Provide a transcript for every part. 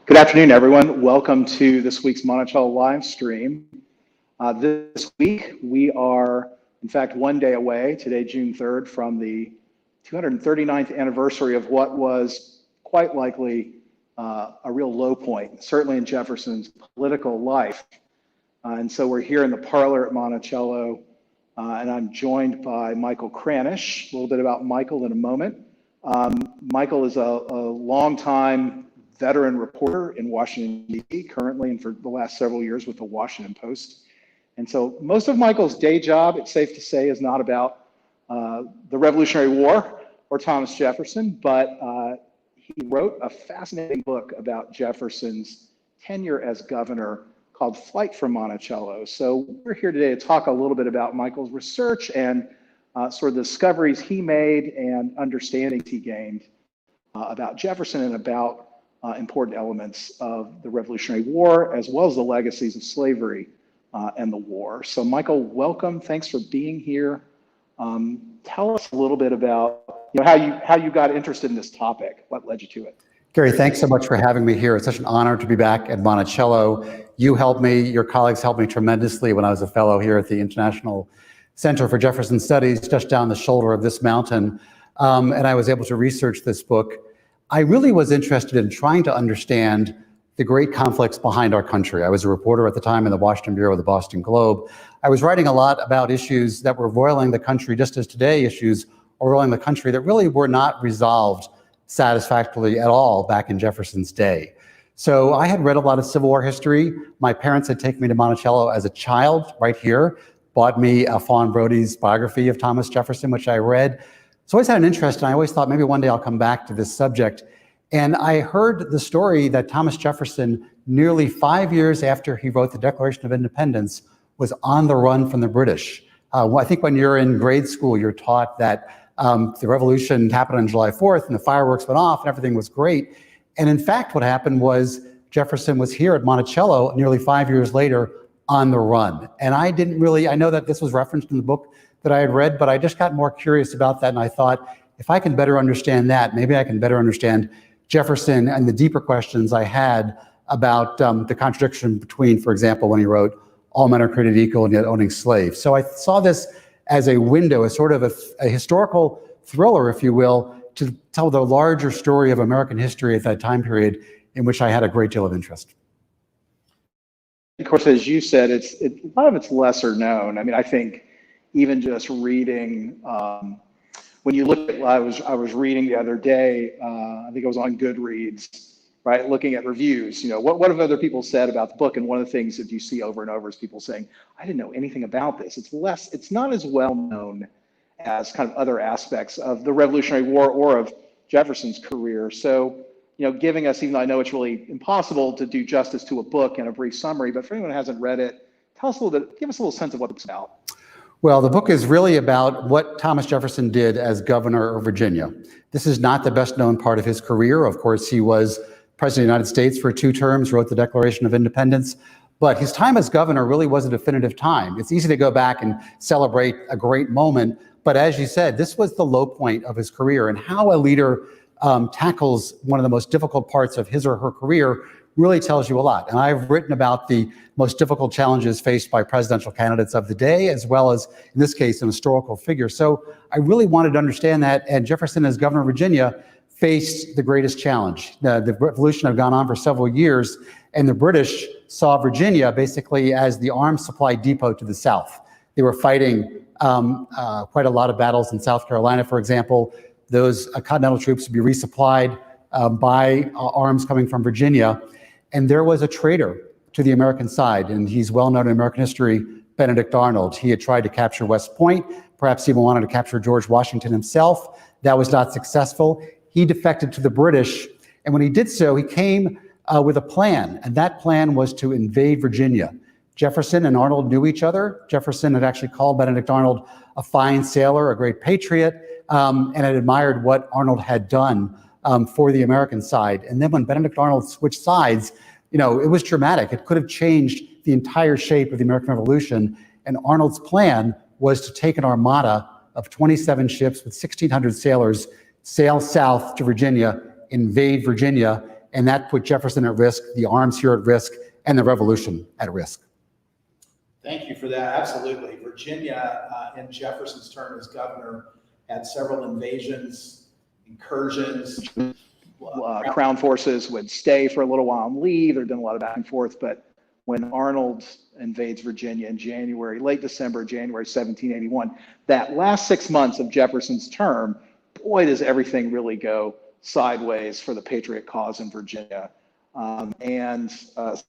Good afternoon, everyone. Welcome to this week's Monticello live stream. This week, we are, in fact, one day away, today, June 3rd, from the 239th anniversary of what was quite likely a real low point, certainly in Jefferson's political life. And so we're here in the parlor at Monticello, and I'm joined by Michael Kranish. A little bit about Michael in a moment. Michael is a longtime veteran reporter in Washington, D.C., currently and for the last several years with the Washington Post. And so most of Michael's day job, it's safe to say, is not about the Revolutionary War or Thomas Jefferson, but he wrote a fascinating book about Jefferson's tenure as governor called Flight from Monticello. So we're here today to talk a little bit about Michael's research and sort of the discoveries he made and understandings he gained about Jefferson and about important elements of the Revolutionary War, as well as the legacies of slavery and the war. So Michael, welcome. Thanks for being here. Tell us a little bit about how you got interested in this topic. What led you to it? Gary, thanks so much for having me here. It's such an honor to be back at Monticello. You helped me, your colleagues helped me tremendously when I was a fellow here at the International Center for Jefferson Studies, just down the shoulder of this mountain. And I was able to research this book. I really was interested in trying to understand the great conflicts behind our country. I was a reporter at the time in the Washington Bureau of the Boston Globe. I was writing a lot about issues that were roiling the country, just as today issues are roiling the country, that really were not resolved satisfactorily at all back in Jefferson's day. So I had read a lot of Civil War history. My parents had taken me to Monticello as a child, right here, bought me Fawn Brodie's biography of Thomas Jefferson, which I read. So I always had an interest, and I always thought maybe one day I'll come back to this subject. And I heard the story that Thomas Jefferson, nearly 5 years after he wrote the Declaration of Independence, was on the run from the British. I think when you're in grade school, you're taught that the revolution happened on July 4th and the fireworks went off and everything was great. And in fact, what happened was Jefferson was here at Monticello nearly 5 years later on the run. And I know that this was referenced in the book that I had read, but I just got more curious about that. And I thought, if I can better understand that, maybe I can better understand Jefferson and the deeper questions I had about the contradiction between, for example, when he wrote, "All men are created equal and yet owning slaves." So I saw this as a window, as sort of a historical thriller, if you will, to tell the larger story of American history at that time period in which I had a great deal of interest. Of course, as you said, a lot of it's lesser known. I mean, I think even just reading, when you look at, I was reading the other day, I think it was on Goodreads, right? Looking at reviews, what have other people said about the book? And one of the things that you see over and over is people saying, I didn't know anything about this. It's not as well known as kind of other aspects of the Revolutionary War or of Jefferson's career. So, giving us, even though I know it's really impossible to do justice to a book in a brief summary, but for anyone who hasn't read it, tell us a little bit, give us a little sense of what it's about. Well, the book is really about what Thomas Jefferson did as governor of Virginia. This is not the best known part of his career. Of course, he was president of the United States for 2 terms, wrote the Declaration of Independence, but his time as governor really was a definitive time. It's easy to go back and celebrate a great moment, but as you said, this was the low point of his career, and how a leader tackles one of the most difficult parts of his or her career really tells you a lot. And I've written about the most difficult challenges faced by presidential candidates of the day, as well as, in this case, an historical figure. So I really wanted to understand that, and Jefferson, as governor of Virginia, faced the greatest challenge. The revolution had gone on for several years, and the British saw Virginia basically as the arms supply depot to the South. They were fighting quite a lot of battles in South Carolina, for example. Those Continental troops would be resupplied by arms coming from Virginia. And there was a traitor to the American side, and he's well known in American history, Benedict Arnold. He had tried to capture West Point, perhaps even wanted to capture George Washington himself. That was not successful. He defected to the British, and when he did so, he came with a plan, and that plan was to invade Virginia. Jefferson and Arnold knew each other. Jefferson had actually called Benedict Arnold a fine sailor, a great patriot, and had admired what Arnold had done for the American side. And then when Benedict Arnold switched sides, it was dramatic. It could have changed the entire shape of the American Revolution. And Arnold's plan was to take an armada of 27 ships with 1,600 sailors, sail south to Virginia, invade Virginia, and that put Jefferson at risk, the arms here at risk, and the revolution at risk. Thank you for that. Absolutely. Virginia, in Jefferson's term as governor, had several invasions, incursions. Crown forces would stay for a little while and leave. There'd been a lot of back and forth, but when Arnold invades Virginia in January, late December, January 1781, that last 6 months of Jefferson's term, boy, does everything really go sideways for the patriot cause in Virginia. The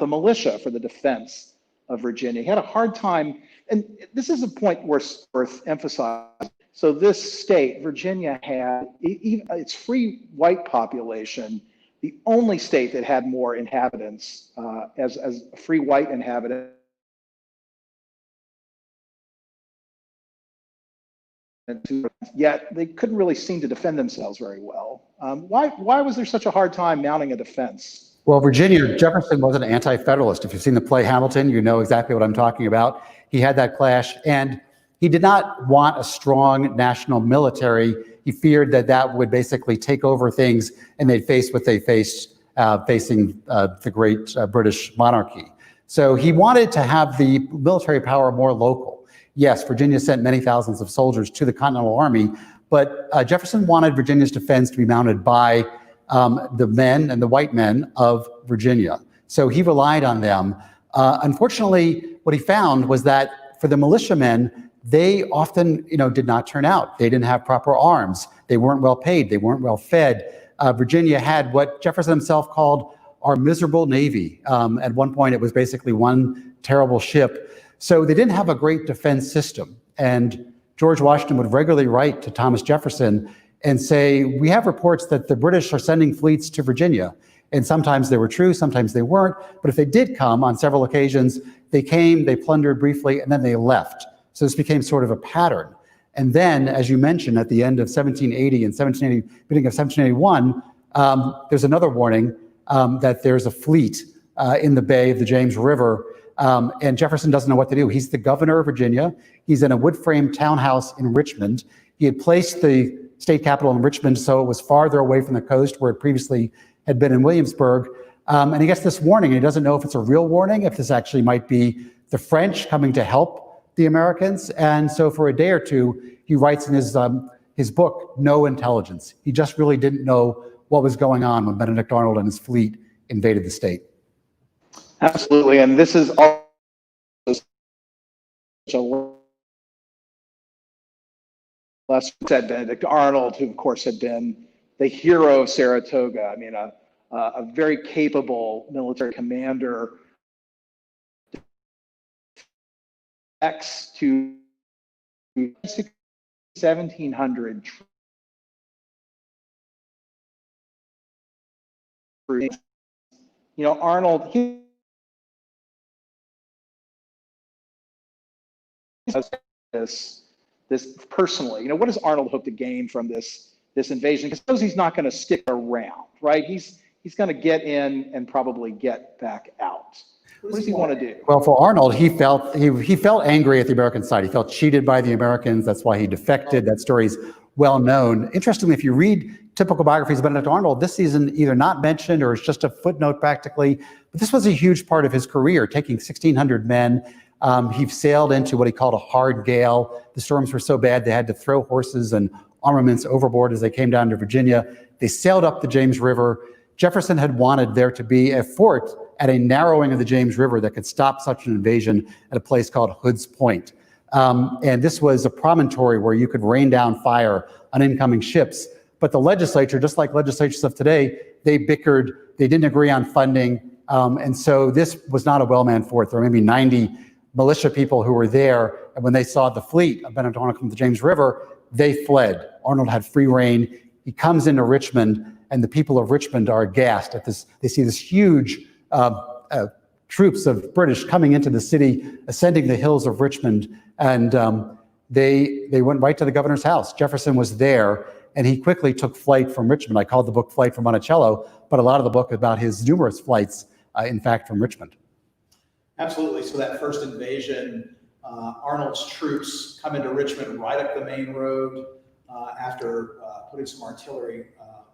militia for the defense of Virginia. He had a hard time, and this is a point worth emphasizing. So this state, Virginia, had its free white population, the only state that had more inhabitants as a free white inhabitant. Yet they couldn't really seem to defend themselves very well. Why was there such a hard time mounting a defense? Well, Virginia, Jefferson was an anti-federalist. If you've seen the play Hamilton, you know exactly what I'm talking about. He had that clash, and he did not want a strong national military. He feared that that would basically take over things, and they'd face what they faced facing the great British monarchy. So he wanted to have the military power more local. Yes, Virginia sent many thousands of soldiers to the Continental Army, but Jefferson wanted Virginia's defense to be mounted by the men and the white men of Virginia. So he relied on them. Unfortunately, what he found was that for the militiamen, they often, did not turn out. They didn't have proper arms. They weren't well paid. They weren't well fed. Virginia had what Jefferson himself called our miserable Navy. At one point, it was basically one terrible ship. So they didn't have a great defense system. And George Washington would regularly write to Thomas Jefferson and say, we have reports that the British are sending fleets to Virginia. And sometimes they were true, sometimes they weren't. But if they did come on several occasions, they came, they plundered briefly, and then they left. So this became sort of a pattern. And then, as you mentioned, at the end of 1780 and beginning of 1781, there's another warning that there's a fleet in the bay of the James River. And Jefferson doesn't know what to do. He's the governor of Virginia. He's in a wood-frame townhouse in Richmond. He had placed the state capital in Richmond, so it was farther away from the coast where it previously had been in Williamsburg. And he gets this warning, and he doesn't know if it's a real warning, if this actually might be the French coming to help the Americans. And so for a day or two, he writes in his book, No Intelligence. He just really didn't know what was going on when Benedict Arnold and his fleet invaded the state. Absolutely, and this is also less said Benedict Arnold, who of course had been the hero of Saratoga. I mean, a very capable military commander. X to 1,700 troops. Arnold, he this personally. What does Arnold hope to gain from this invasion? Because he knows he's not going to stick around, right? He's going to get in and probably get back out. What does he want to do? Well, for Arnold, he felt angry at the American side. He felt cheated by the Americans. That's why he defected. That story's well known. Interestingly, if you read typical biographies of Benedict Arnold, this season either not mentioned or it's just a footnote practically. But this was a huge part of his career, taking 1,600 men. He sailed into what he called a hard gale. The storms were so bad they had to throw horses and armaments overboard as they came down to Virginia. They sailed up the James River. Jefferson had wanted there to be a fort at a narrowing of the James River that could stop such an invasion at a place called Hood's Point. And this was a promontory where you could rain down fire on incoming ships. But the legislature, just like legislatures of today, they bickered, they didn't agree on funding. And so this was not a well-manned fort. There were maybe 90 militia people who were there. And when they saw the fleet of Benedict Arnold come to the James River, they fled. Arnold had free reign. He comes into Richmond, and the people of Richmond are aghast at this. They see this huge troops of British coming into the city, ascending the hills of Richmond, and they went right to the governor's house. Jefferson was there, and he quickly took flight from Richmond. I called the book Flight from Monticello, but a lot of the book is about his numerous flights, in fact, from Richmond. Absolutely. So that first invasion, Arnold's troops come into Richmond right up the main road. after putting some artillery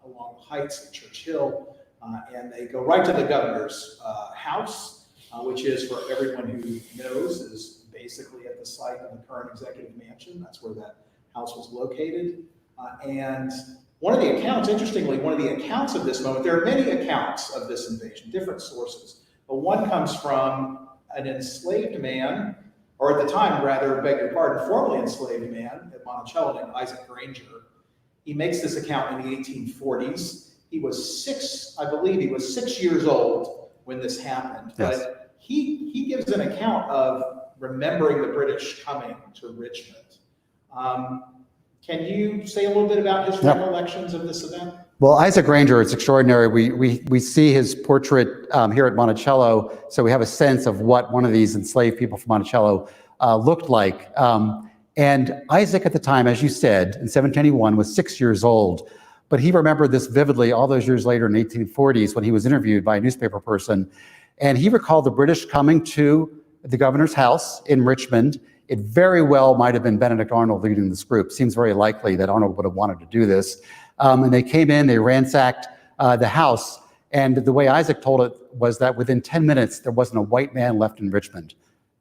along the heights at Church Hill, and they go right to the governor's house, which is, for everyone who knows, is basically at the site of the current executive mansion. That's where that house was located. And one of the accounts, interestingly, one of the accounts of this moment, there are many accounts of this invasion, different sources, but one comes from an enslaved man, or at the time, rather, beg your pardon, formerly enslaved man at Monticello named Isaac Granger. He makes this account in the 1840s. He was I believe he was 6 years old when this happened, Yes. but he gives an account of remembering the British coming to Richmond. Can you say a little bit about his recollections of this event? Well, Isaac Granger, it's extraordinary. We see his portrait here at Monticello, so we have a sense of what one of these enslaved people from Monticello looked like. And Isaac at the time, as you said, in 1781, was 6 years old. But he remembered this vividly all those years later in the 1840s when he was interviewed by a newspaper person. And he recalled the British coming to the governor's house in Richmond. It very well might have been Benedict Arnold leading this group. Seems very likely that Arnold would have wanted to do this. And they came in, they ransacked the house. And the way Isaac told it was that within 10 minutes, there wasn't a white man left in Richmond.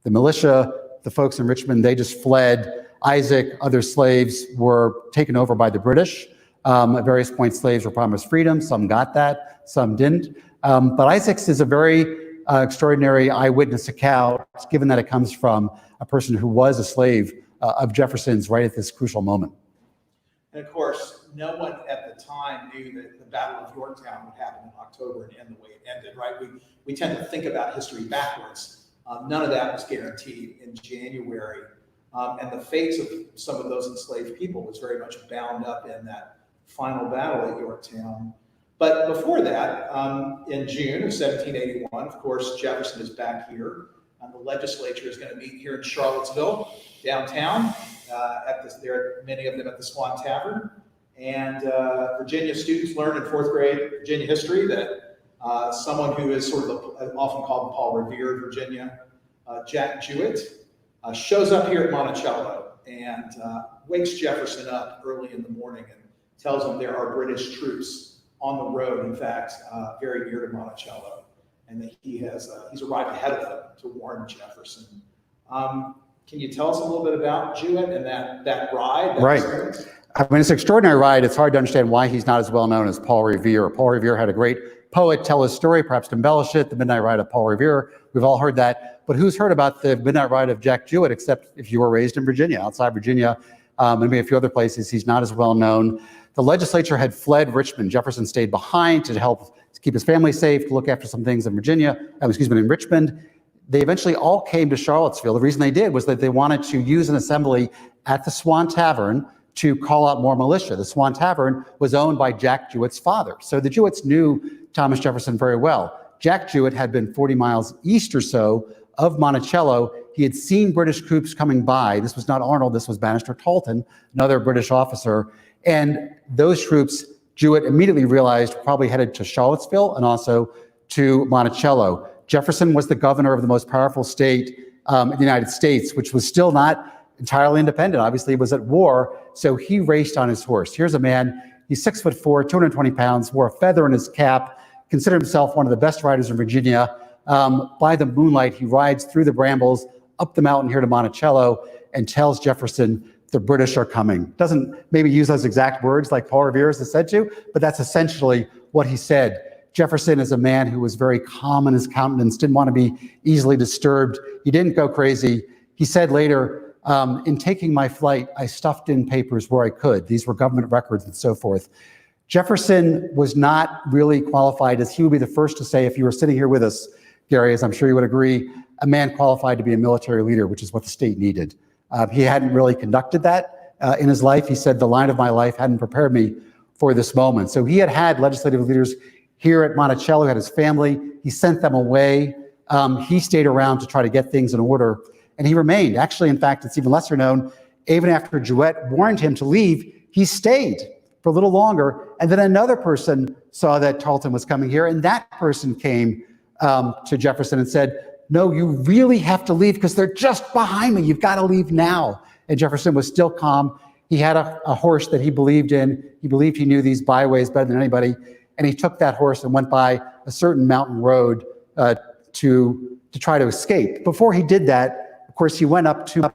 The militia, the folks in Richmond, they just fled. Isaac, other slaves were taken over by the British. At various points, slaves were promised freedom. Some got that, some didn't. But Isaac's is a very extraordinary eyewitness account, given that it comes from a person who was a slave of Jefferson's right at this crucial moment. And of course, no one at the time knew that the Battle of Yorktown would happen in October and end the way it ended, right? We tend to think about history backwards. None of that was guaranteed in January. And the fates of some of those enslaved people was very much bound up in that final battle at Yorktown. But before that, in June of 1781, of course, Jefferson is back here. The legislature is going to meet here in Charlottesville, downtown. Many of them at the Swan Tavern. And Virginia students learn in fourth grade Virginia history that someone who is sort of often called Paul Revere of Virginia, Jack Jewett, shows up here at Monticello and wakes Jefferson up early in the morning and tells him there are British troops on the road, in fact, very near to Monticello, and that he's arrived ahead of them to warn Jefferson. Can you tell us a little bit about Jewett and that ride? Right. Experience? I mean, it's an extraordinary ride. It's hard to understand why he's not as well known as Paul Revere. Paul Revere had a great poet tell his story, perhaps to embellish it, the Midnight Ride of Paul Revere. We've all heard that. But who's heard about the Midnight Ride of Jack Jewett, except if you were raised in Virginia, outside Virginia, and maybe a few other places? He's not as well known. The legislature had fled Richmond. Jefferson stayed behind to help keep his family safe, to look after some things in in Richmond. They eventually all came to Charlottesville. The reason they did was that they wanted to use an assembly at the Swan Tavern to call out more militia. The Swan Tavern was owned by Jack Jewett's father. So the Jewetts knew Thomas Jefferson very well. Jack Jewett had been 40 miles east or so of Monticello. He had seen British troops coming by. This was not Arnold, this was Bannister Talton, another British officer. And those troops, Jewett immediately realized, probably headed to Charlottesville and also to Monticello. Jefferson was the governor of the most powerful state in the United States, which was still not entirely independent. Obviously, he was at war, so he raced on his horse. Here's a man, he's 6'4", 220 pounds, wore a feather in his cap, considered himself one of the best riders in Virginia. By the moonlight, he rides through the brambles, up the mountain here to Monticello, and tells Jefferson, the British are coming. Doesn't maybe use those exact words like Paul Revere is said to, but that's essentially what he said. Jefferson is a man who was very calm in his countenance, didn't want to be easily disturbed. He didn't go crazy. He said later, in taking my flight, I stuffed in papers where I could. These were government records and so forth. Jefferson was not really qualified, as he would be the first to say, if you were sitting here with us, Gary, as I'm sure you would agree, a man qualified to be a military leader, which is what the state needed. He hadn't really conducted that in his life. He said, the line of my life hadn't prepared me for this moment. So he had legislative leaders here at Monticello, he had his family. He sent them away. He stayed around to try to get things in order, and he remained. Actually, in fact, it's even lesser known, even after Jewett warned him to leave, he stayed for a little longer. And then another person saw that Tarleton was coming here, and that person came to Jefferson and said, no, you really have to leave because they're just behind me. You've got to leave now. And Jefferson was still calm. He had a horse that he believed in. He believed he knew these byways better than anybody. And he took that horse and went by a certain mountain road to try to escape. Before he did that, of course, he went up to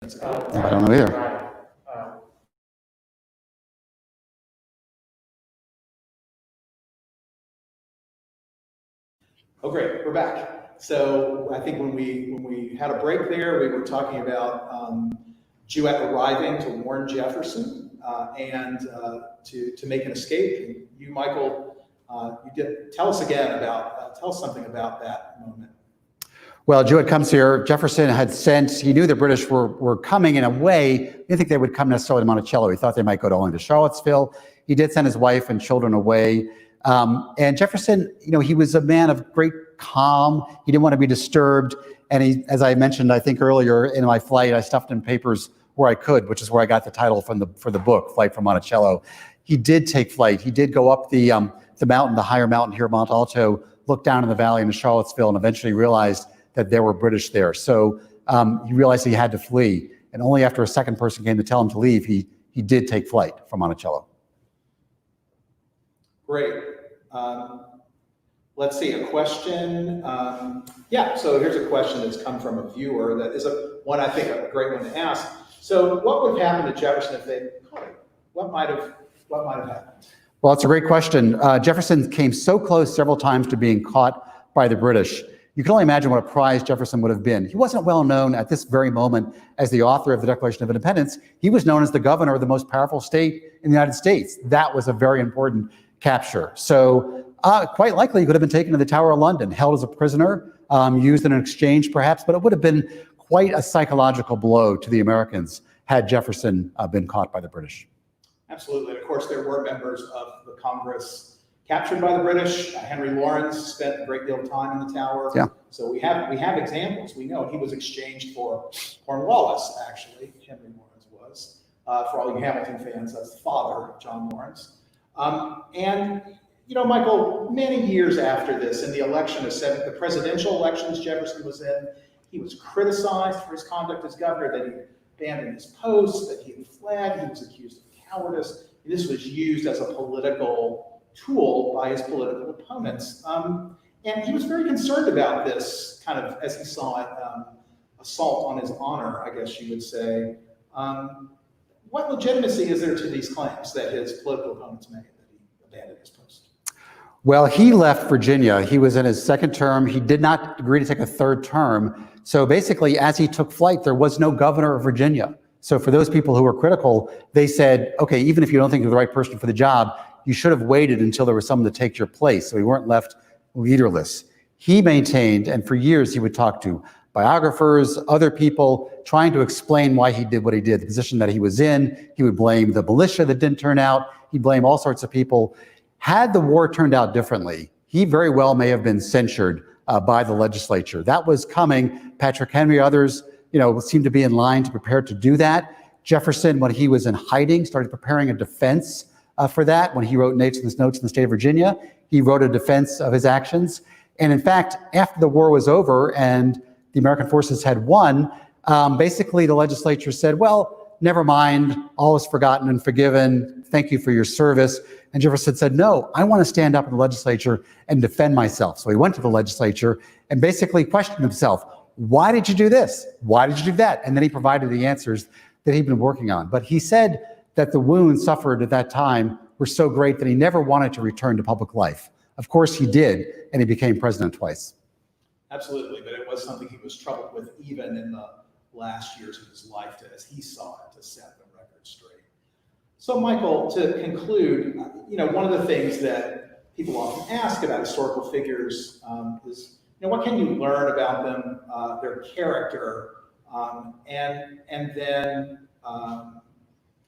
I don't know either. Oh, great, we're back. So I think when we had a break there, we were talking about Jewett arriving to warn Jefferson and to make an escape. And you, Michael, you did tell us something about that moment. Well, Jewett comes here. Jefferson had sent, he knew the British were coming in a way. He didn't think they would come necessarily to Monticello. He thought they might go only to Charlottesville. He did send his wife and children away. And Jefferson, he was a man of great calm. He didn't want to be disturbed. And he, as I mentioned, I think earlier in my flight, I stuffed in papers where I could, which is where I got the title for the book, Flight from Monticello. He did take flight. He did go up the mountain, the higher mountain here, Mont Alto, look down in the valley into Charlottesville, and eventually realized that there were British there. So he realized he had to flee. And only after a second person came to tell him to leave, he did take flight from Monticello. Great. Let's see, a question. Yeah, so here's a question that's come from a viewer that is one I think a great one to ask. So what would have happened to Jefferson if they caught him? What might have happened? Well, it's a great question. Jefferson came so close several times to being caught by the British. You can only imagine what a prize Jefferson would have been. He wasn't well known at this very moment as the author of the Declaration of Independence. He was known as the governor of the most powerful state in the United States. That was a very important capture. So quite likely he could have been taken to the Tower of London, held as a prisoner, used in an exchange perhaps, but it would have been quite a psychological blow to the Americans had Jefferson been caught by the British. Absolutely. Of course, there were members of the Congress captured by the British. Henry Lawrence spent a great deal of time in the Tower. Yeah. So we have examples. We know he was exchanged for Cornwallis, actually. Henry Lawrence was. For all you Hamilton fans, that's the father of John Lawrence. And Michael, many years after this, in the election of the presidential elections Jefferson was in, he was criticized for his conduct as governor, that he abandoned his post, that he had fled, he was accused of cowardice. This was used as a political tool by his political opponents. And he was very concerned about this kind of, as he saw it, assault on his honor, I guess you would say. What legitimacy is there to these claims that his political opponents made, that he abandoned his post? Well, he left Virginia. He was in his second term. He did not agree to take a third term. So basically, as he took flight, there was no governor of Virginia. So for those people who were critical, they said, okay, even if you don't think you're the right person for the job, you should have waited until there was someone to take your place. So we weren't left leaderless. he maintained, and for years he would talk to biographers, other people, trying to explain why he did what he did, the position that he was in. He would blame the militia that didn't turn out. He'd blame all sorts of people. Had the war turned out differently, he very well may have been censured by the legislature. That was coming. Patrick Henry, others, seemed to be in line to prepare to do that. Jefferson, when he was in hiding, started preparing a defense for that. When he wrote notes in the state of Virginia, he wrote a defense of his actions. And in fact, after the war was over and the American forces had won, basically the legislature said, well, never mind, all is forgotten and forgiven. Thank you for your service. And Jefferson said, no, I want to stand up in the legislature and defend myself. So he went to the legislature and basically questioned himself. Why did you do this? Why did you do that? And then he provided the answers that he'd been working on. But he said that the wounds suffered at that time were so great that he never wanted to return to public life. Of course he did, and he became president twice. Absolutely, but it was something he was troubled with even in the last years of his life, as he saw it, to set the record straight. So Michael, to conclude, one of the things that people often ask about historical figures is, what can you learn about them, their character, and then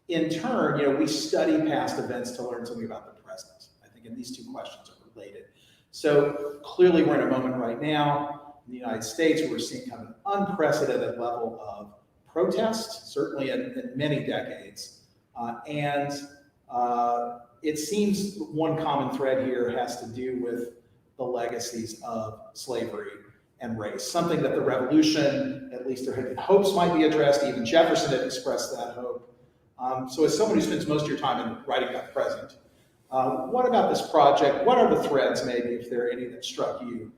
in turn, we study past events to learn something about the present. I think, and these two questions are related. So clearly, we're in a moment right now in the United States where we're seeing kind of an unprecedented level of protest, certainly in many decades. And it seems one common thread here has to do with the legacies of slavery and race, something that the Revolution, at least there had been hopes might be addressed. Even Jefferson had expressed that hope. So as someone who spends most of your time in writing about the present, what about this project? What are the threads, maybe, if there are any, that struck you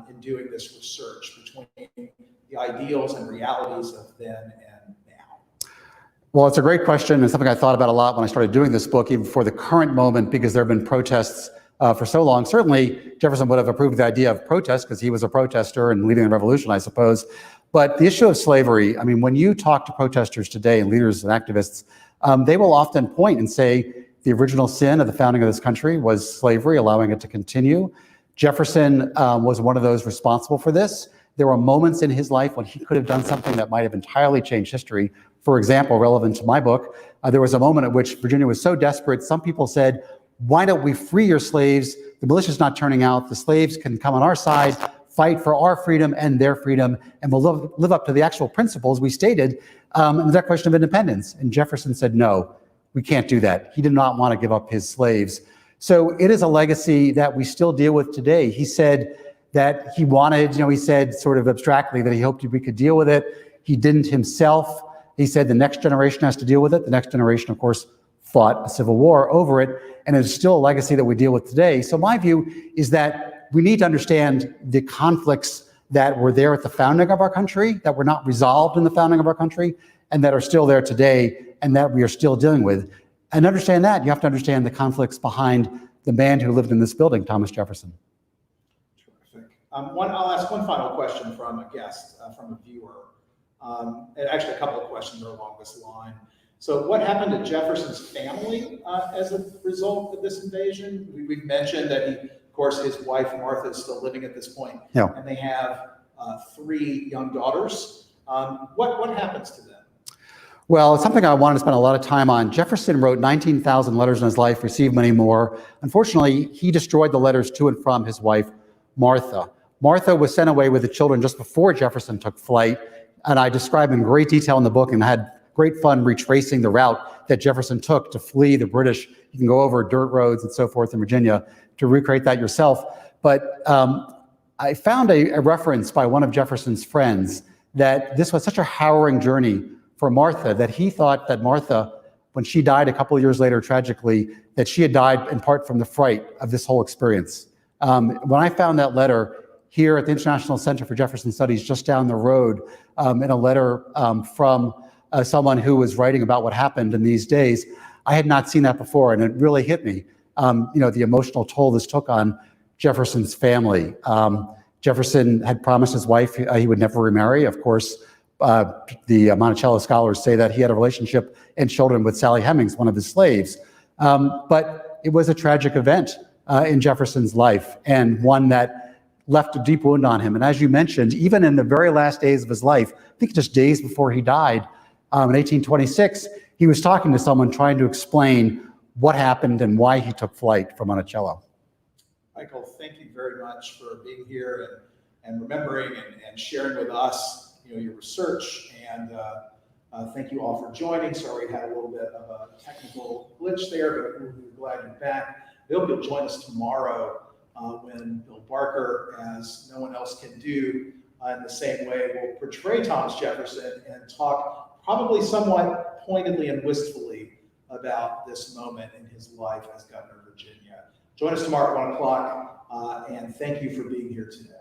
in doing this research between the ideals and realities of then and now? Well, it's a great question, and something I thought about a lot when I started doing this book, even for the current moment, because there have been protests for so long. Certainly, Jefferson would have approved the idea of protest because he was a protester and leading the revolution, I suppose. But the issue of slavery, when you talk to protesters today and leaders and activists, they will often point and say the original sin of the founding of this country was slavery, allowing it to continue. Jefferson was one of those responsible for this. There were moments in his life when he could have done something that might have entirely changed history. For example, relevant to my book, there was a moment at which Virginia was so desperate, some people said, why don't we free your slaves? The militia's not turning out. The slaves can come on our side, fight for our freedom and their freedom, and we'll live up to the actual principles we stated in the Declaration of Independence. And Jefferson said, no, we can't do that. He did not want to give up his slaves. So it is a legacy that we still deal with today. He said that he wanted, he said sort of abstractly that he hoped we could deal with it. He didn't himself. He said the next generation has to deal with it. The next generation, of course, fought a civil war over it, and it's still a legacy that we deal with today. So my view is that we need to understand the conflicts that were there at the founding of our country, that were not resolved in the founding of our country, and that are still there today, and that we are still dealing with. And understand that, you have to understand the conflicts behind the man who lived in this building, Thomas Jefferson. Terrific. I'll ask one final question from a guest, from a viewer. And actually, a couple of questions are along this line. So what happened to Jefferson's family as a result of this invasion? We've mentioned that of course, his wife, Martha, is still living at this point, Yeah. And they have 3 young daughters. What happens to them? Well, it's something I wanted to spend a lot of time on. Jefferson wrote 19,000 letters in his life, received many more. Unfortunately, he destroyed the letters to and from his wife, Martha. Martha was sent away with the children just before Jefferson took flight, and I describe in great detail in the book and had great fun retracing the route that Jefferson took to flee the British. You can go over dirt roads and so forth in Virginia to recreate that yourself. But I found a reference by one of Jefferson's friends that this was such a harrowing journey for Martha that he thought that Martha, when she died a couple of years later tragically, that she had died in part from the fright of this whole experience. When I found that letter here at the International Center for Jefferson Studies just down the road, in a letter from someone who was writing about what happened in these days, I had not seen that before, and it really hit me. The emotional toll this took on Jefferson's family. Jefferson had promised his wife he would never remarry. Of course, the Monticello scholars say that he had a relationship and children with Sally Hemings, one of his slaves. But it was a tragic event in Jefferson's life, and one that left a deep wound on him. And as you mentioned, even in the very last days of his life, I think just days before he died, in 1826, he was talking to someone trying to explain what happened and why he took flight from Monticello. Michael, thank you very much for being here and remembering and sharing with us, your research. And thank you all for joining. Sorry we had a little bit of a technical glitch there, but we're glad you're back. I hope you'll join us tomorrow when Bill Barker, as no one else can do in the same way, will portray Thomas Jefferson and talk probably somewhat pointedly and wistfully about this moment in his life as governor of Virginia. Join us tomorrow at 1 o'clock, and thank you for being here today.